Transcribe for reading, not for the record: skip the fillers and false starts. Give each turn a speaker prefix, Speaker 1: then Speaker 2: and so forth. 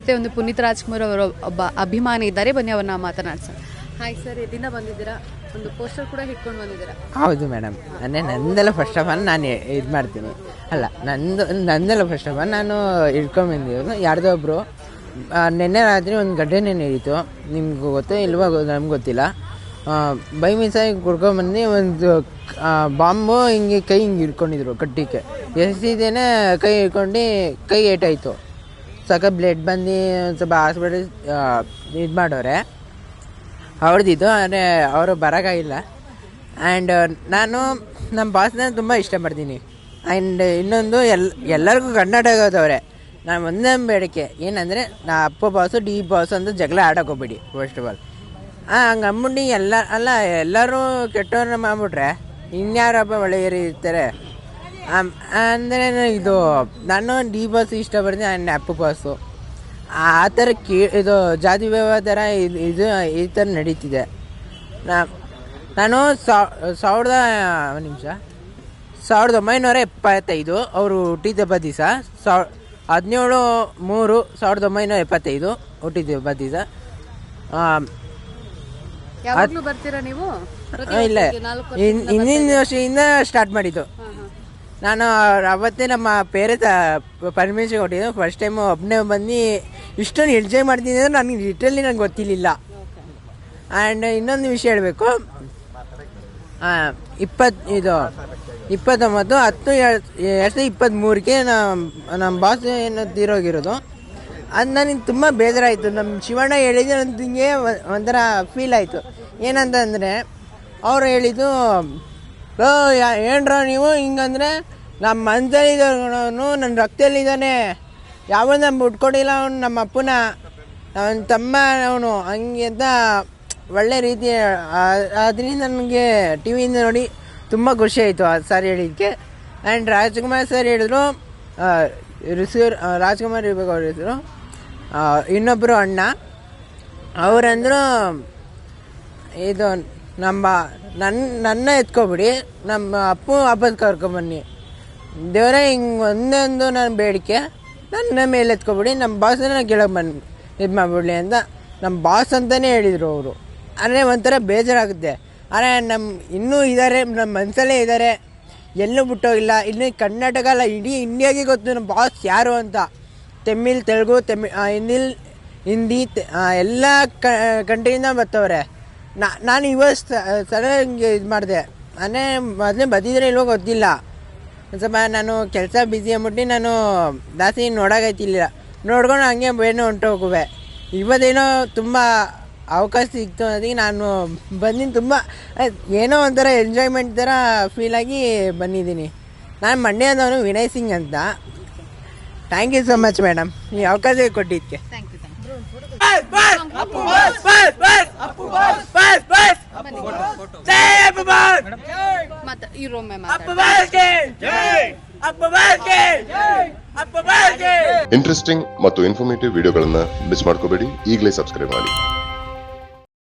Speaker 1: ಜೊತೆ ಒಂದು ಪುನೀತ್ ರಾಜ್ಕುಮಾರ್ ಅವರ ಒಬ್ಬ ಅಭಿಮಾನಿ ಇದ್ದಾರೆ, ಬನ್ನಿ ಅವ್ರನ್ನ ಮಾತನಾಡ್ಸೋಣ. ಹಾಯ್ ಸರ್, ಎಲ್ಲಿಂದ ಬಂದಿದ್ದೀರಾ? ಒಂದು ಪೋಸ್ಟರ್ ಕೂಡ ಹಿಡ್ಕೊಂಡು ಬಂದಿದ್ದೀರಾ.
Speaker 2: ಹೌದು ಮೇಡಮ್, ನಂದೆಲ್ಲ ಫಸ್ಟ್ ಆಫ್ ಆಲ್ ನಾನು ಇದು ಮಾಡ್ತೀನಿ, ಅಲ್ಲ ನಂದೆಲ್ಲ ಫಸ್ಟ್ ಆಫ್ ಆಲ್ ನಾನು ಹಿಡ್ಕೊಂಡ್ಬಂದಿರೋದು. ಯಾರ್ದೋ ಒಬ್ಬರು ನೆನ್ನೆ ರಾತ್ರಿ ಒಂದು ಘಟನೆ ನಡೀತು, ನಿಮ್ಗೆ ಗೊತ್ತೋ ಇಲ್ವಾ ನಮ್ಗೆ ಗೊತ್ತಿಲ್ಲ. ಬೈ ಮಿಸ್ಸಾಗಿ ಕುಡ್ಕೊಂಡ್ಬಂದು ಒಂದು ಬಾಂಬು ಹಿಂಗೆ ಕೈ ಹಿಂಗೆ ಹಿಡ್ಕೊಂಡಿದ್ರು ಕಟ್ಟಿಗೆ, ಎಷ್ಟಿದ್ದೇನೆ ಕೈ ಹಿಡ್ಕೊಂಡು ಕೈ ಏಟಾಯಿತು, ಸಕ ಬ್ಲಡ್ ಬಂದು ಒಂದು ಸ್ವಲ್ಪ ಹಾಸ್ಪಿಟಲ್ ಇದು ಮಾಡೋರೆ ಅವ್ರದ್ದಿದ್ದು. ಆದರೆ ಅವರು ಬರೋಕ್ಕಾಗಿಲ್ಲ. ಆ್ಯಂಡ್ ನಾನು ನಮ್ಮ ಬಾಸ್ನ ತುಂಬ ಇಷ್ಟಪಡ್ತೀನಿ. ಆ್ಯಂಡ್ ಇನ್ನೊಂದು ಎಲ್ಲರಿಗೂ ಕರ್ನಾಟಕದವ್ರೆ. ನಾನು ಒಂದೇ ಬೇಡಿಕೆ ಏನಂದರೆ, ನಾ ಅಪ್ಪ ಬಾಸು ಡಿ ಬಾಸು ಅಂತ ಜಗಳ ಆಡೋಕೆ ಹೋಗ್ಬೇಡಿ ಫಸ್ಟ್ ಆಫ್ ಆಲ್. ಹಂಗೆ ಅಂದ್ಬಿಟ್ಟು ಎಲ್ಲರೂ ಕೆಟ್ಟವ್ರನ್ನ ಮಾಡ್ಬಿಟ್ರೆ ಇನ್ಯಾರಪ್ಪ ಒಳ್ಳೆಯರು ಇರ್ತಾರೆ. ಅಂದರೆ ಇದು ನಾನು ಡಿ ಬಾಸು ಇಷ್ಟಪಡ್ತೀನಿ, ಆ್ಯಂಡ್ ಅಪ್ಪ ಬಾಸು ಆ ಥರ ಇದು ಜಾತಿ ವ್ಯವಹಾರ ಇದು ಈ ಥರ ನಡೀತಿದೆ. ನಾನು 1975 ಅವರು ಹುಟ್ಟಿದ ಹಬ್ಬ ದಿವಸ 17/3/1975 ಹುಟ್ಟಿದ ಹಬ್ಬ ದಿವಸ.
Speaker 1: ಯಾವಾಗಲೂ ಬರ್ತೀರಾ ನೀವು?
Speaker 2: ಇಲ್ಲ, ಹಿಂದಿನ ವರ್ಷದಿಂದ ಸ್ಟಾರ್ಟ್ ಮಾಡಿದ್ದು. ನಾನು ಅವತ್ತೇ ನಮ್ಮ ಪೇರೆಂಟ್ಸ್ ಪರ್ಮಿಷನ್ ಕೊಟ್ಟಿದ್ದು. ಫಸ್ಟ್ ಟೈಮು ಒಬ್ಬನೇ ಬಂದು ಇಷ್ಟೊಂದು ಎಂಜಾಯ್ ಮಾಡ್ತೀನಿ ಅಂದರೆ ನನಗೆ ಲಿಟ್ರಲಿ ನನಗೆ ಗೊತ್ತಿರಲಿಲ್ಲ. ಆ್ಯಂಡ್ ಇನ್ನೊಂದು ವಿಷಯ ಹೇಳಬೇಕು, 29/10/2023 ನಮ್ಮ ಬಾಸ್ ಏನು ತೀರೋಗಿರೋದು. ಅದು ನನಗೆ ತುಂಬ ಬೇಜಾರಾಯಿತು. ನಮ್ಮ ಶಿವಣ್ಣ ಹೇಳಿದ್ದು ನನಗೆ ಒಂಥರ ಫೀಲ್ ಆಯಿತು. ಏನಂತಂದರೆ ಅವರು ಹೇಳಿದ್ದು, ಏನ್ರ ನೀವು ಹಿಂಗಂದರೆ ನಮ್ಮ ಮನಸ್ಸಲ್ಲಿದ್ದವನು ನನ್ನ ರಕ್ತದಲ್ಲಿದ್ದಾನೆ, ಯಾವನು ನಮ್ಮ ಉಟ್ಕೊಡಿಲ್ಲ ಅವನು ನಮ್ಮ ಅಪ್ಪನ, ಅವನ ತಮ್ಮ ಅವನು ಹಂಗೆ ಅಂತ ಒಳ್ಳೆ ರೀತಿ. ಅದರಿಂದ ನನಗೆ ಟಿ ವಿಯಿಂದ ನೋಡಿ ತುಂಬ ಖುಷಿ ಆಯಿತು ಆ ಸರ್ ಹೇಳಿದ್ದಕ್ಕೆ. ಆ್ಯಂಡ್ ರಾಜ್ಕುಮಾರ್ ಸರ್ ಹೇಳಿದ್ರು, ರಾಜ್ಕುಮಾರ್ ಇರ್ಬೇಕು ಅವ್ರ ಹೆಸರು, ಇನ್ನೊಬ್ಬರು ಅಣ್ಣ ಅವರಂದರು, ಇದು ನನ್ನ ಎತ್ಕೊಬಿಡಿ, ನಮ್ಮ ಹಬ್ಬದ ಕರ್ಕೊಂಬನ್ನಿ ದೇವರೇ, ಹಿಂಗೆ ಒಂದೊಂದು ನನ್ನ ಬೇಡಿಕೆ ನನ್ನ ಮೇಲೆ ಎತ್ಕೊಬಿಡಿ, ನಮ್ಮ ಬಾಸನ್ನ ಕೆಳಗೆ ಬನ್ನಿ ಇದು ಮಾಡಿಬಿಡ್ಲಿ ಅಂತ ನಮ್ಮ ಬಾಸ್ ಅಂತಲೇ ಹೇಳಿದರು ಅವರು. ಅಂದರೆ ಒಂಥರ ಬೇಜಾರಾಗುತ್ತೆ. ಆದರೆ ಇನ್ನೂ ಇದ್ದಾರೆ, ನಮ್ಮ ಮನಸ್ಸಲ್ಲೇ ಇದ್ದಾರೆ, ಎಲ್ಲೂ ಬಿಟ್ಟೋಗಿಲ್ಲ. ಇನ್ನೂ ಕರ್ನಾಟಕ ಅಲ್ಲ, ಇಡೀ ಇಂಡಿಯಾಗೆ ಗೊತ್ತು ನಮ್ಮ ಬಾಸ್ ಯಾರು ಅಂತ. ತಮಿಳ್, ತೆಲುಗು, ಹಿಂದಿ ಎಲ್ಲ ಕಂಟ್ರಿಯಿಂದ ಬರ್ತವ್ರೆ. ನಾನು ಇವತ್ತು ಸಡನ್ಗೆ ಇದು ಮಾಡಿದೆ, ಅಂದರೆ ಮೊದಲೇ ಬಂದಿದ್ರೆ ಇಲ್ವೋ ಗೊತ್ತಿಲ್ಲ. ಸ್ವಲ್ಪ ನಾನು ಕೆಲಸ ಬ್ಯುಸಿ ಅಂದ್ಬಿಟ್ಟು ನಾನು ಜಾಸ್ತಿ ನೋಡೋಕೈತಿಲ್ಲ, ನೋಡ್ಕೊಂಡು ಹಂಗೆ ಏನೋ ಹೊಂಟೋಗುವೆ. ಇವತ್ತೇನೋ ತುಂಬ ಅವಕಾಶ ಸಿಕ್ತು ಅದಕ್ಕೆ ನಾನು ಬಂದಿನಿ. ತುಂಬ ಏನೋ ಒಂಥರ ಎಂಜಾಯ್ಮೆಂಟ್ ಥರ ಫೀಲಾಗಿ ಬಂದಿದ್ದೀನಿ. ನಾನು ಮಂಡ್ಯದವನು, ವಿನಯ್ ಸಿಂಗ್ ಅಂತ. Thank you so much madam, ಈ ಅವಕಾಶ ಕೊಟ್ಟಿದ್ದಕ್ಕೆ.
Speaker 3: ಇಂಟ್ರೆಸ್ಟಿಂಗ್ ಮತ್ತು ಇನ್ಫಾರ್ಮೇಟಿವ್ ವಿಡಿಯೋಗಳನ್ನ ಮಿಸ್ ಮಾಡ್ಕೋಬೇಡಿ. ಈಗಲೇ ಸಬ್ಸ್ಕ್ರೈಬ್ ಮಾಡಿ.